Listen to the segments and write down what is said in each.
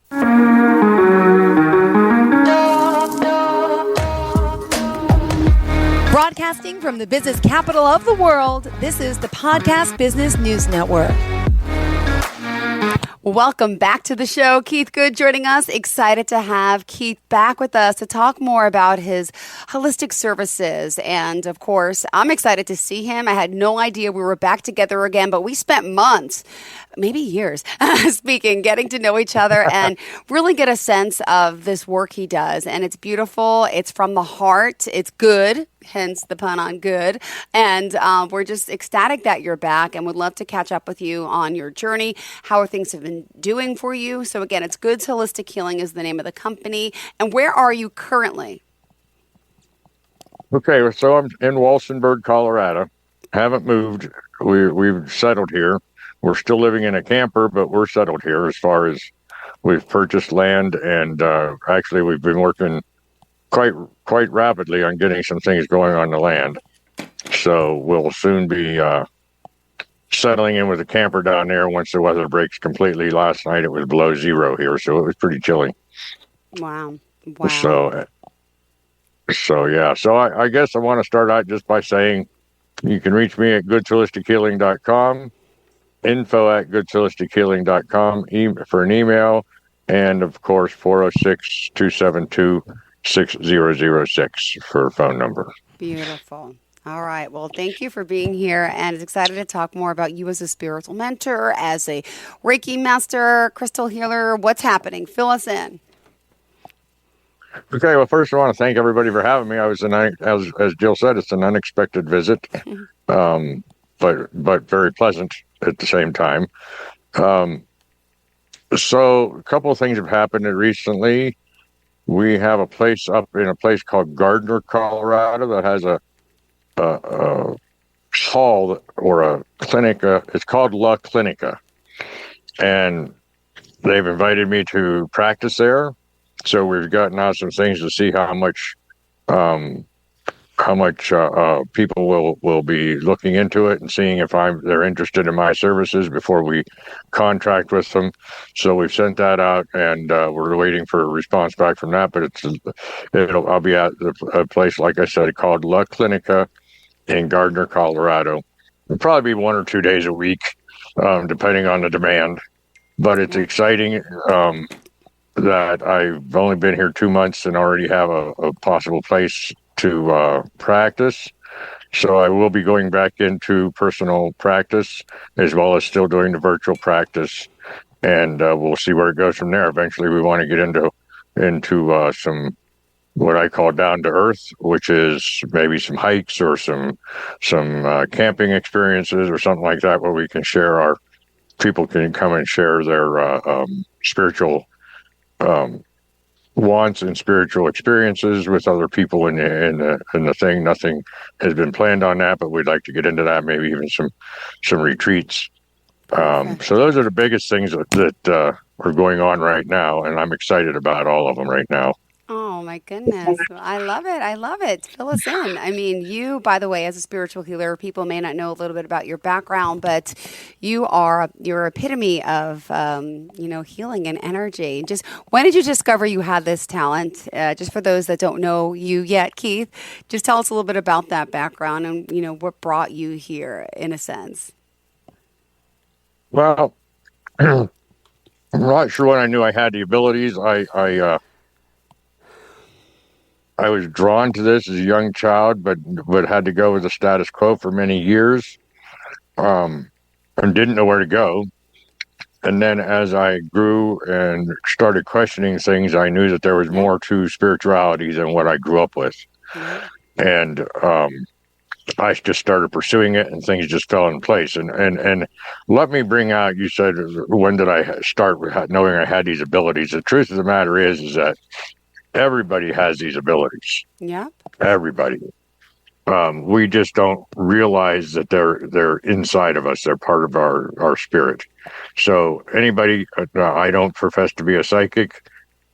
Broadcasting from the business capital of the world, this is the Podcast Business News Network. Welcome back to the show. Keith Good joining us. Excited to have Keith back with us to talk more about his holistic services. And of course, I'm excited to see him. I had no idea we were back together again, but we spent months, maybe years, speaking, getting to know each other and really get a sense of this work he does. And it's beautiful. It's from the heart. It's good. Hence the pun on good. And we're just ecstatic that you're back and would love to catch up with you on your journey, how things have been doing for you. So again, it's Goods Holistic Healing is the name of the company. And where are you currently? Okay, so I'm in Walsenburg, Colorado. Haven't moved. We've settled here. We're still living in a camper, but we're settled here as far as we've purchased land. And actually, we've been working quite rapidly on getting some things going on the land. So we'll soon be settling in with a camper down there once the weather breaks completely. Last night it was below zero here, so it was pretty chilly. Wow. So yeah. So I guess I want to start out just by saying you can reach me at goodsholistichealing.com, info@goodsholistichealing.com for an email, and of course 406-272-6006 for a phone number. Beautiful. All right. Well, thank you for being here, and it's excited to talk more about you as a spiritual mentor, as a Reiki master, crystal healer. What's happening? Fill us in. Okay. Well, first I want to thank everybody for having me. I was as Jill said, it's an unexpected visit, but very pleasant at the same time. So a couple of things have happened recently. We have a place up in a place called Gardner, Colorado, that has a hall or a clinic. It's called La Clinica, and they've invited me to practice there. So we've gotten out some things to see how much people will be looking into it and seeing if they're interested in my services before we contract with them. So we've sent that out, and we're waiting for a response back from that. But I'll be at a place, like I said, called La Clinica in Gardner, Colorado. It'll probably be 1 or 2 days a week, depending on the demand. But it's exciting that I've only been here 2 months and already have a possible place to practice. So I will be going back into personal practice as well as still doing the virtual practice, and we'll see where it goes from there. Eventually, we want to get into some what I call down to earth, which is maybe some hikes or some camping experiences or something like that, where we can share people can come and share their spiritual wants and spiritual experiences with other people in the thing. Nothing has been planned on that, but we'd like to get into that, maybe even some retreats. So those are the biggest things that are going on right now, and I'm excited about all of them right now. Oh, my goodness. I love it. I love it. Fill us in. I mean, you, by the way, as a spiritual healer, people may not know a little bit about your background, but you're epitome of, healing and energy. Just when did you discover you had this talent? Just for those that don't know you yet, Keith, just tell us a little bit about that background and, what brought you here in a sense. Well, I'm not sure when I knew I had the abilities. I was drawn to this as a young child, but had to go with the status quo for many years, and didn't know where to go. And then as I grew and started questioning things, I knew that there was more to spirituality than what I grew up with. And I just started pursuing it, and things just fell in place. And let me bring out, you said, when did I start knowing I had these abilities? The truth of the matter is that everybody has these abilities. Yeah. Everybody. We just don't realize that they're inside of us. They're part of our spirit. So anybody, I don't profess to be a psychic,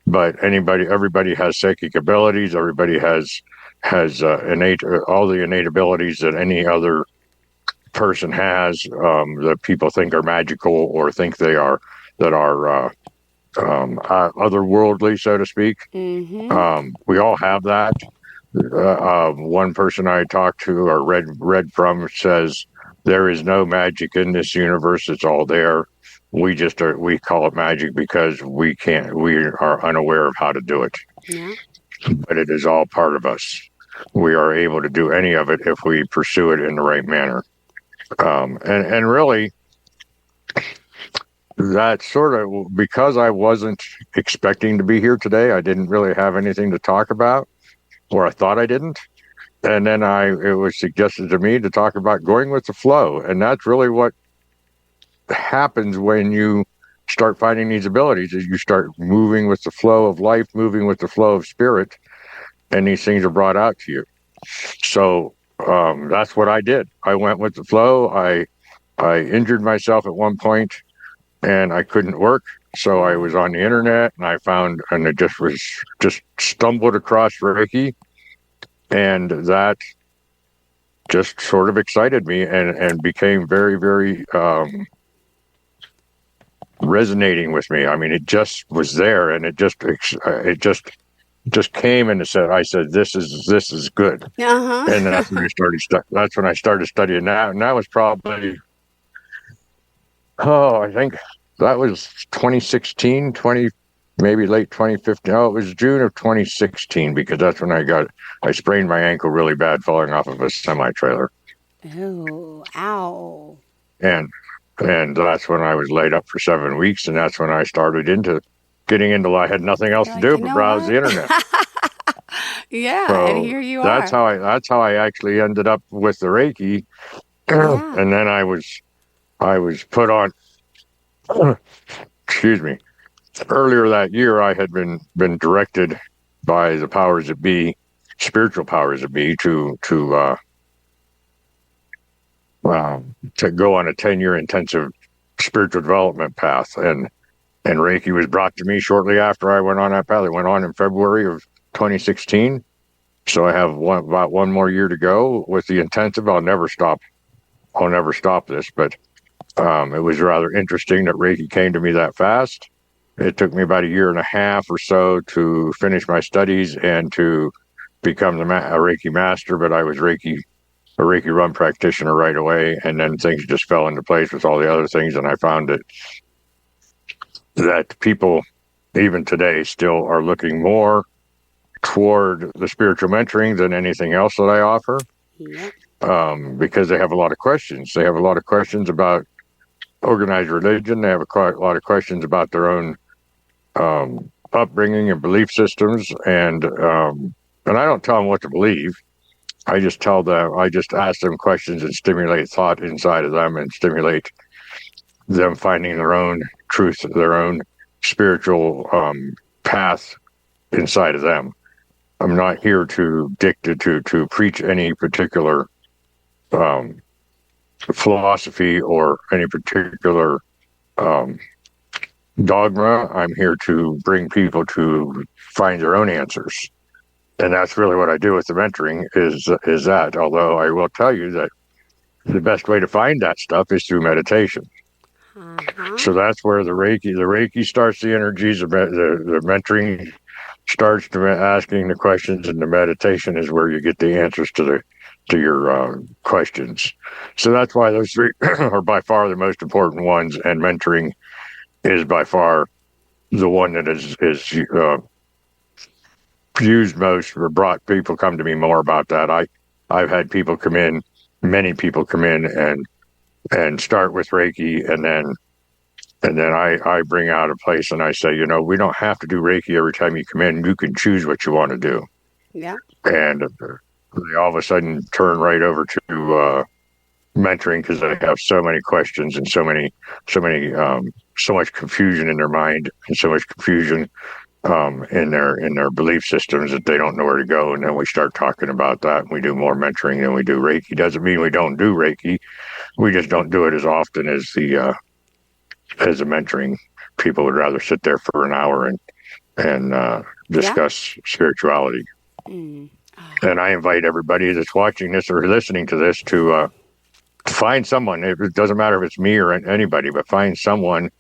but everybody has psychic abilities. Everybody has all the innate abilities that any other person has, that people think are magical or think they are, that are otherworldly, so to speak. We all have that. One person I talked to or read from says there is no magic in this universe. It's all there. We call it magic because we are unaware of how to do it. Yeah. But it is all part of us. We are able to do any of it if we pursue it in the right manner. And really, that sort of, because I wasn't expecting to be here today, I didn't really have anything to talk about, or I thought I didn't. And then it was suggested to me to talk about going with the flow. And that's really what happens when you start finding these abilities, is you start moving with the flow of life, moving with the flow of spirit, and these things are brought out to you. So that's what I did. I went with the flow. I injured myself at one point, and I couldn't work. So I was on the internet, and I just stumbled across Reiki, and that just sort of excited me and became very, very resonating with me. I mean, it just was there, and it just came and I said, this is good. And that's when I started studying that. And that was probably, I think that was 2016, maybe late 2015. Oh, it was June of 2016, because that's when I sprained my ankle really bad falling off of a semi-trailer. Oh, ow. And that's when I was laid up for 7 weeks. And that's when I started getting into, I had nothing else to do but browse the internet. Yeah, so and here you are. That's how I actually ended up with the Reiki. Yeah. And then I was put on, excuse me, earlier that year I had been directed by the powers that be, spiritual powers that be, to go on a 10-year intensive spiritual development path. And Reiki was brought to me shortly after I went on that path. It went on in February of 2016. So I have about one more year to go with the intensive. I'll never stop this. But it was rather interesting that Reiki came to me that fast. It took me about a year and a half or so to finish my studies and to become a Reiki master. But I was a Reiki run practitioner right away. And then things just fell into place with all the other things. And I found that people, even today, still are looking more toward the spiritual mentoring than anything else that I offer. Yeah. Because they have a lot of questions. They have a lot of questions about organized religion. They have a lot of questions about their own upbringing and belief systems. And I don't tell them what to believe. I just ask them questions and stimulate thought inside of them and stimulate them finding their own truth, their own spiritual path inside of them. I'm not here to preach any particular philosophy or any particular dogma. I'm here to bring people to find their own answers. And that's really what I do with the mentoring is that. Although I will tell you that the best way to find that stuff is through meditation. So that's where the Reiki starts the energies, the mentoring starts asking the questions, and the meditation is where you get the answers to your questions. So that's why those three are by far the most important ones, and mentoring is by far the one that is used most, or brought people come to me more about that. I've had people come in, many people come in and start with Reiki, and then I bring out a place and I say, we don't have to do Reiki every time you come in. You can choose what you want to do. Yeah. And they all of a sudden turn right over to mentoring, because they have so many questions and so much confusion in their mind, and so much confusion in their belief systems that they don't know where to go. And then we start talking about that, and we do more mentoring than we do Reiki. Doesn't mean we don't do Reiki. We just don't do it as often as the mentoring. People would rather sit there for an hour and discuss spirituality. And I invite everybody that's watching this or listening to this to find someone. It doesn't matter if it's me or anybody, but find someone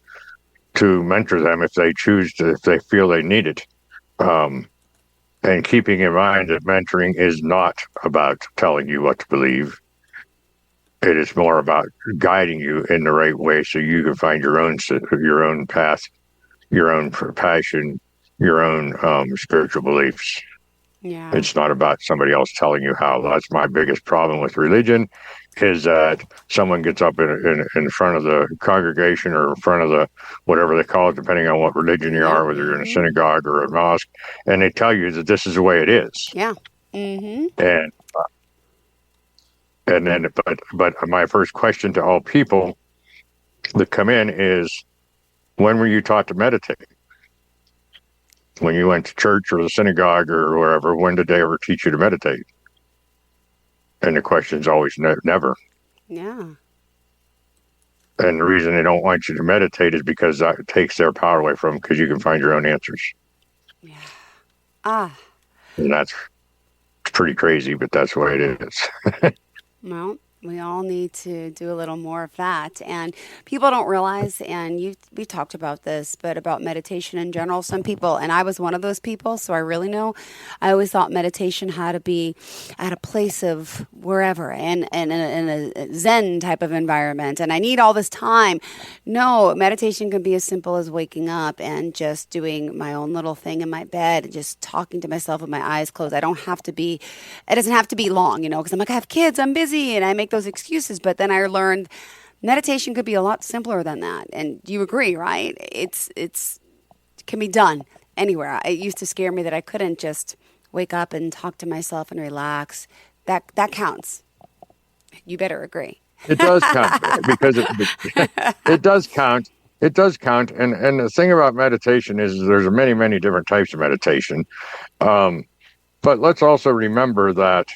to mentor them if they choose to, if they feel they need it. And keeping in mind that mentoring is not about telling you what to believe. It is more about guiding you in the right way so you can find your own path, your own passion, your own spiritual beliefs. Yeah. It's not about somebody else telling you how. That's my biggest problem with religion, is that someone gets up in front of the congregation or in front of the whatever they call it, depending on what religion you are, whether you're in a synagogue or a mosque, and they tell you that this is the way it is. Yeah. And then, but my first question to all people that come in is, when were you taught to meditate? When you went to church or the synagogue or wherever, when did they ever teach you to meditate? And the question is always never. Yeah. And the reason they don't want you to meditate is because that takes their power away from them, because you can find your own answers. Yeah. And that's pretty crazy, but that's the way it is. Well, we all need to do a little more of that. And people don't realize, and we talked about this, but about meditation in general, some people, and I was one of those people, so I really know, I always thought meditation had to be at a place of wherever, and in a Zen type of environment, and I need all this time. No, meditation can be as simple as waking up and just doing my own little thing in my bed, and just talking to myself with my eyes closed. It doesn't have to be long, because I'm like, I have kids, I'm busy, and I make those excuses. But then I learned meditation could be a lot simpler than that. And you agree, right? It can be done anywhere. It used to scare me that I couldn't just wake up and talk to myself and relax. That counts. You better agree. It does count, because it does count. It does count. And the thing about meditation is there's many, many different types of meditation. But let's also remember that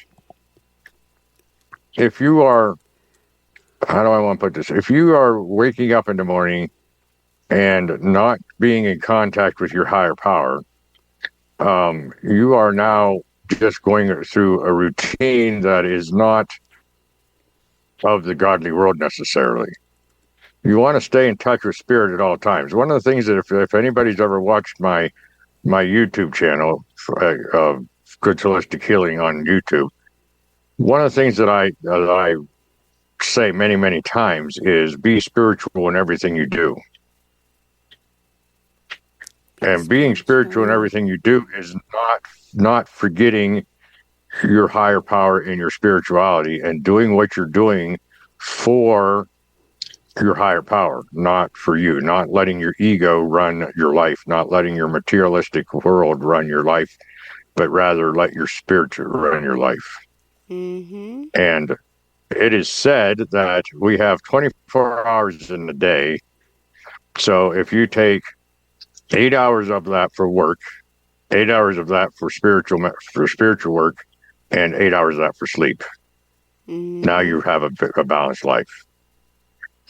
if you are, how do I want to put this? If you are waking up in the morning and not being in contact with your higher power, you are now just going through a routine that is not of the godly world necessarily. You want to stay in touch with spirit at all times. One of the things that if anybody's ever watched my YouTube channel, Good Holistic Healing on YouTube, one of the things that I say many, many times is be spiritual in everything you do. And being spiritual in everything you do is not forgetting your higher power in your spirituality and doing what you're doing for your higher power, not for you, not letting your ego run your life, not letting your materialistic world run your life, but rather let your spirit run your life. Mm-hmm. And it is said that we have 24 hours in the day. So if you take 8 hours of that for work, 8 hours of that for spiritual work, and 8 hours of that for sleep, now you have a balanced life.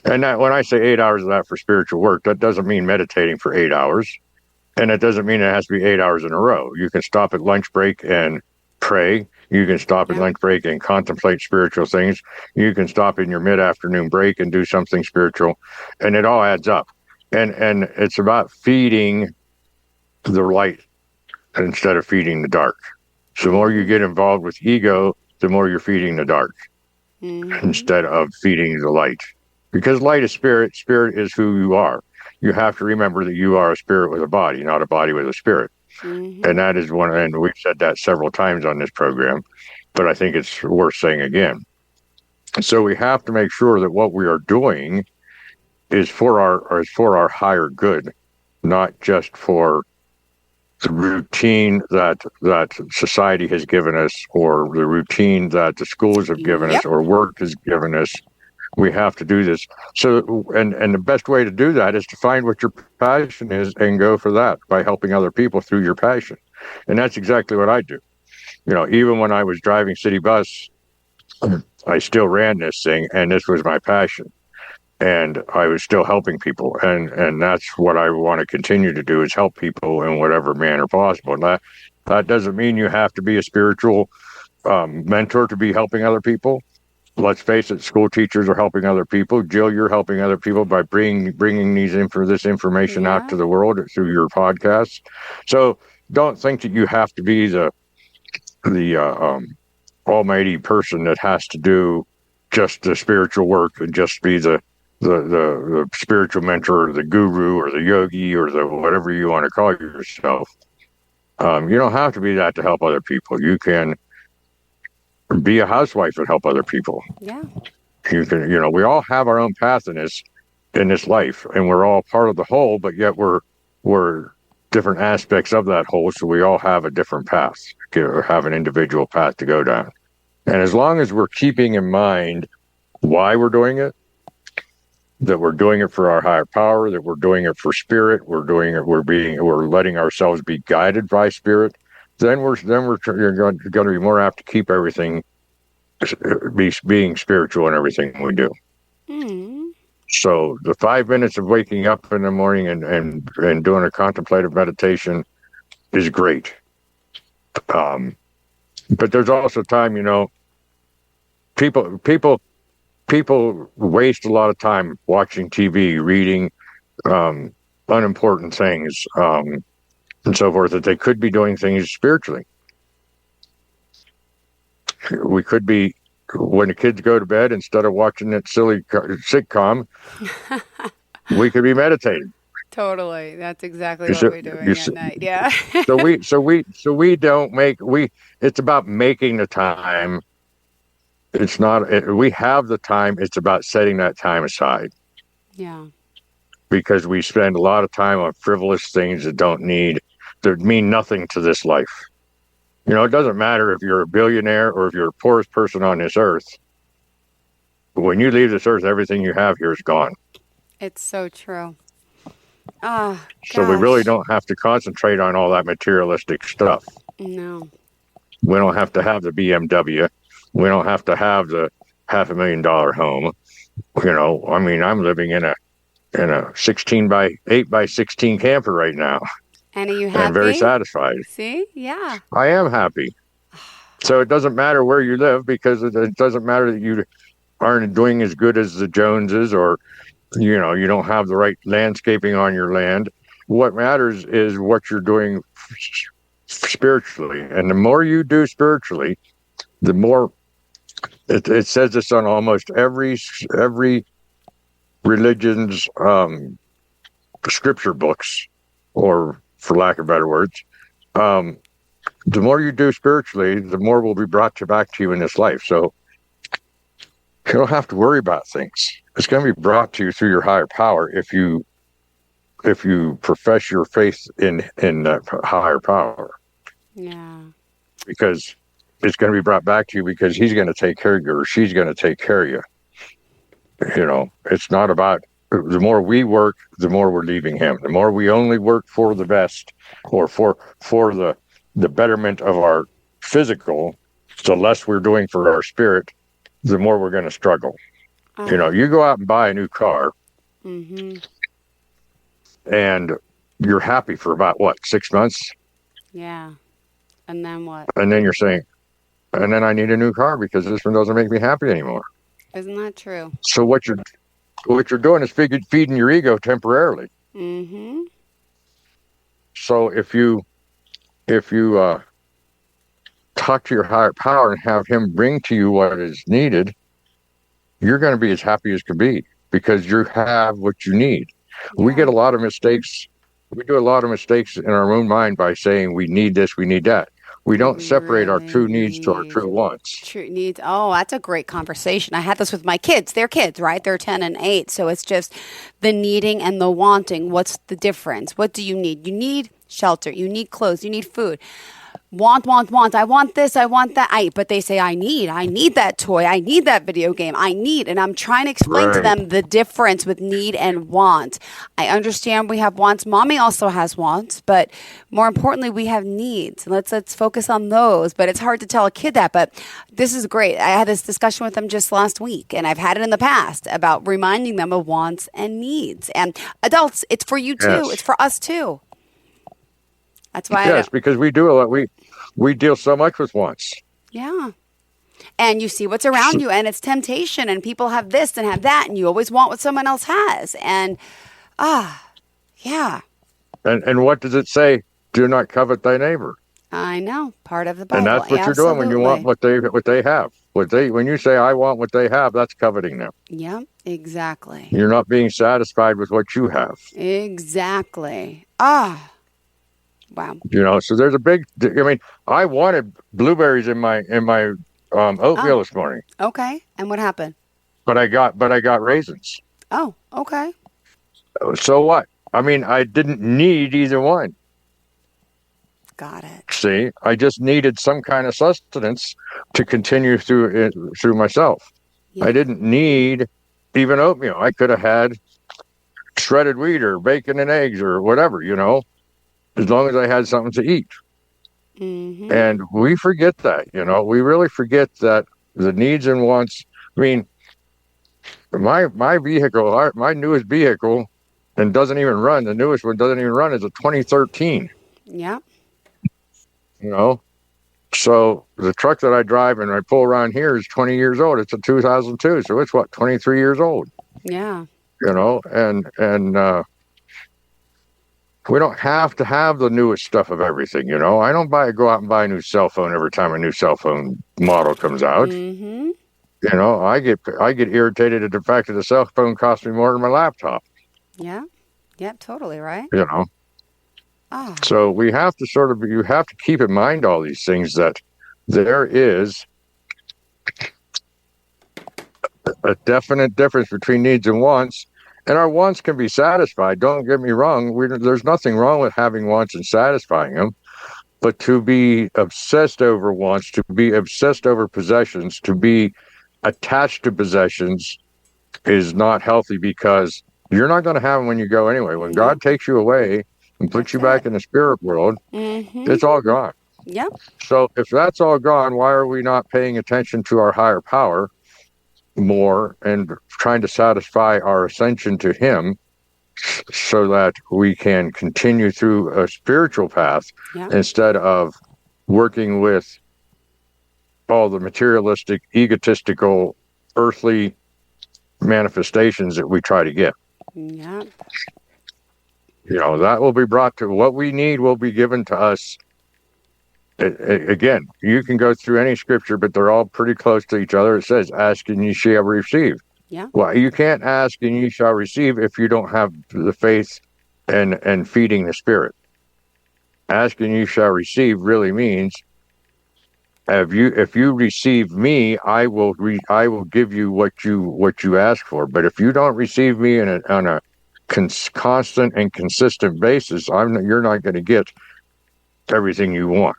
And that, when I say 8 hours of that for spiritual work, that doesn't mean meditating for 8 hours. And it doesn't mean it has to be 8 hours in a row. You can stop at lunch break and pray. You can stop at lunch break and contemplate spiritual things. You can stop in your mid-afternoon break and do something spiritual. And it all adds up. And it's about feeding the light instead of feeding the dark. So the more you get involved with ego, the more you're feeding the dark instead of feeding the light. Because light is spirit. Spirit is who you are. You have to remember that you are a spirit with a body, not a body with a spirit. And that is one, and we've said that several times on this program, but I think it's worth saying again. So we have to make sure that what we are doing is for our higher good, not just for the routine that society has given us, or the routine that the schools have given us, or work has given us. We have to do this. So, and the best way to do that is to find what your passion is and go for that by helping other people through your passion. And that's exactly what I do. Even when I was driving city bus, I still ran this thing, and this was my passion. And I was still helping people. And that's what I want to continue to do, is help people in whatever manner possible. And that doesn't mean you have to be a spiritual mentor to be helping other people. let's face it, school teachers are helping other people. Jill, you're helping other people by bringing this information out to the world through your podcasts. So don't think that you have to be the almighty person that has to do just the spiritual work and just be the spiritual mentor or the guru or the yogi or the whatever you want to call yourself. You don't have to be that to help other people. You can be a housewife and help other people. Yeah. You can, we all have our own path in this life, and we're all part of the whole, but yet we're different aspects of that whole, so we all have a different path, or have an individual path to go down. And as long as we're keeping in mind why we're doing it, that we're doing it for our higher power, that we're doing it for spirit, we're letting ourselves be guided by spirit, then you're going to be more apt to keep everything being spiritual in everything we do. Mm. So the 5 minutes of waking up in the morning and doing a contemplative meditation is great. But there's also time, people waste a lot of time watching TV, reading unimportant things, and so forth, that they could be doing things spiritually. We could be, when the kids go to bed, instead of watching that silly sitcom, we could be meditating. Totally. That's exactly what we're doing at night. Yeah. It's about making the time. It's not, we have the time. It's about setting that time aside. Yeah. Because we spend a lot of time on frivolous things that mean nothing to this life. It doesn't matter if you're a billionaire or if you're the poorest person on this earth. When you leave this earth, everything you have here is gone. It's so true. So we really don't have to concentrate on all that materialistic stuff. No. We don't have to have the BMW. We don't have to have the $500,000 home. I'm living in a 16 by 8 by 16 camper right now. And are you happy? I'm very satisfied. See? Yeah. I am happy. So it doesn't matter where you live, because it doesn't matter that you aren't doing as good as the Joneses, or, you don't have the right landscaping on your land. What matters is what you're doing spiritually. And the more you do spiritually, the more, it says this on almost every religion's scripture books, or for lack of better words, the more you do spiritually, the more will be brought back to you in this life. So you don't have to worry about things. It's going to be brought to you through your higher power if you profess your faith in that higher power. Yeah. Because it's going to be brought back to you, because he's going to take care of you, or she's going to take care of you. It's not about, the more we work, the more we're leaving him. The more we only work for the best, or for the betterment of our physical, the less we're doing for our spirit, the more we're going to struggle. You go out and buy a new car, mm-hmm. and you're happy for about, 6 months? Yeah. And then what? And then you're saying, and then I need a new car because this one doesn't make me happy anymore. Isn't that true? So what you're doing is feeding your ego temporarily. Mm-hmm. So if you talk to your higher power and have him bring to you what is needed, you're going to be as happy as can be, because you have what you need. Yeah. We get a lot of mistakes. We do a lot of mistakes in our own mind by saying we need this, we need that. We don't separate our true needs to our true wants. True needs. Oh, that's a great conversation. I had this with my kids. They're kids, right? They're 10 and 8. So it's just the needing and the wanting. What's the difference? What do you need? You need shelter. You need clothes. You need food. Want. I want this. I want that. But they say, I need that toy. I need that video game. And I'm trying to explain to them the difference with need and want. I understand we have wants. Mommy also has wants, but more importantly, we have needs. Let's focus on those. But it's hard to tell a kid that. But this is great. I had this discussion with them just last week, and I've had it in the past about reminding them of wants and needs. And adults, it's for you too. Yes. It's for us too. That's why. Yes, because we do a lot. We deal so much with wants. Yeah. and you see what's around you, and it's temptation, and people have this and have that, and you always want what someone else has. And, yeah. And what does it say? Do not covet thy neighbor. I know, part of the Bible. And that's what you're doing when you want what they have. When you say I want what they have, that's coveting them. Yeah, exactly. You're not being satisfied with what you have. Exactly. Wow. So there's a big. I wanted blueberries in my oatmeal this morning. Okay. And what happened? But I got raisins. Oh, okay. So what? I didn't need either one. Got it. See, I just needed some kind of sustenance to continue through myself. Yeah. I didn't need even oatmeal. I could have had shredded wheat or bacon and eggs or whatever, as long as I had something to eat. Mm-hmm. And we forget that, we really forget that the needs and wants. My vehicle, my newest vehicle, and doesn't even run. The newest one doesn't even run. Is a 2013. Yeah. So the truck that I drive and I pull around here is 20 years old. It's a 2002. So it's 23 years old. Yeah. And we don't have to have the newest stuff of everything. I don't go out and buy a new cell phone every time a new cell phone model comes out. Mm-hmm. I get irritated at the fact that the cell phone costs me more than my laptop. Yeah. Yeah, totally right. So we have to you have to keep in mind all these things, that there is a definite difference between needs and wants, and our wants can be satisfied. Don't get me wrong. There's nothing wrong with having wants and satisfying them, but to be obsessed over wants, to be obsessed over possessions, to be attached to possessions is not healthy, because you're not going to have them when you go anyway. When God takes you away and puts you back in the spirit world, it's all gone. Yep. So if that's all gone, why are we not paying attention to our higher power more and trying to satisfy our ascension to Him, so that we can continue through a spiritual path instead of working with all the materialistic, egotistical, earthly manifestations that we try to get? Yeah. That will be brought to what we need, will be given to us. Again, you can go through any scripture, but they're all pretty close to each other. It says, ask and ye shall receive. Yeah. Well, you can't ask and ye shall receive if you don't have the faith and feeding the spirit. Ask and you shall receive really means, if you receive me, I will give you what you ask for. But if you don't receive me on a constant and consistent basis, you're not going to get everything you want.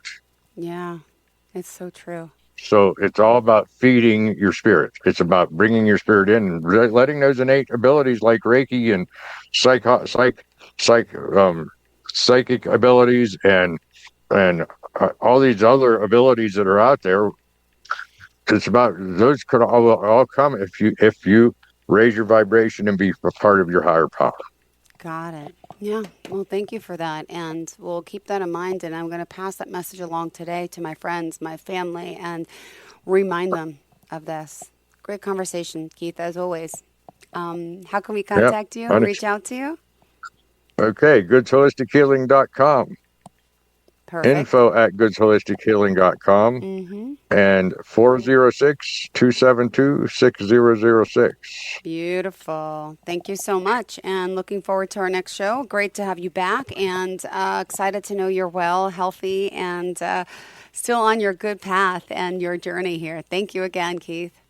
Yeah, it's so true. So it's all about feeding your spirit. It's about bringing your spirit in and letting those innate abilities like Reiki and psychic abilities and all these other abilities that are out there. It's about those could all come if you raise your vibration and be a part of your higher power. Got it. Yeah. Well, thank you for that. And we'll keep that in mind. And I'm going to pass that message along today to my friends, my family, and remind them of this. Great conversation, Keith, as always. How can we contact you and reach out to you? Okay. GoodsHolisticHealing.com. Perfect. info@goodsHolisticHealing.com. Mm-hmm. And 406-272-6006. Beautiful. Thank you so much. And looking forward to our next show. Great to have you back, and excited to know you're well, healthy, and still on your good path and your journey here. Thank you again, Keith.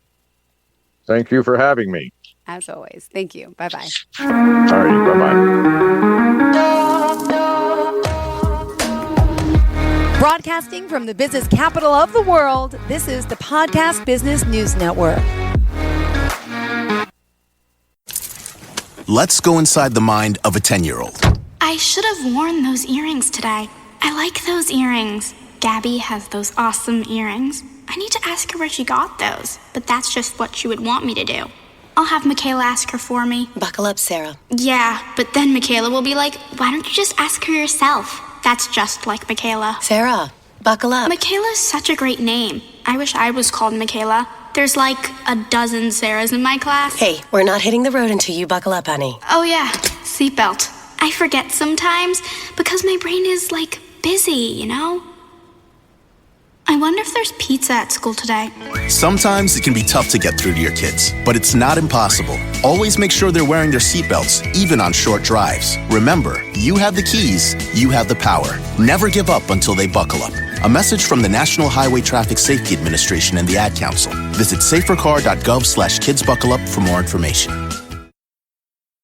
Thank you for having me. As always. Thank you. Bye-bye. All right. Bye-bye. Broadcasting from the business capital of the world, this is the Podcast Business News Network. Let's go inside the mind of a 10-year-old. I should have worn those earrings today. I like those earrings. Gabby has those awesome earrings. I need to ask her where she got those, but that's just what she would want me to do. I'll have Michaela ask her for me. Buckle up, Sarah. Yeah, but then Michaela will be like, why don't you just ask her yourself? That's just like Michaela. Sarah, Buckle up. Michaela's such a great name. I wish I was called Michaela. There's like a dozen Sarahs in my class. Hey, we're not hitting the road until you buckle up, honey. Oh yeah, seatbelt. I forget sometimes because my brain is like busy, you know? I wonder if there's pizza at school today. Sometimes it can be tough to get through to your kids, but it's not impossible. Always make sure they're wearing their seatbelts, even on short drives. Remember, you have the keys, you have the power. Never give up until they buckle up. A message from the National Highway Traffic Safety Administration and the Ad Council. Visit safercar.gov/kidsbuckleup for more information.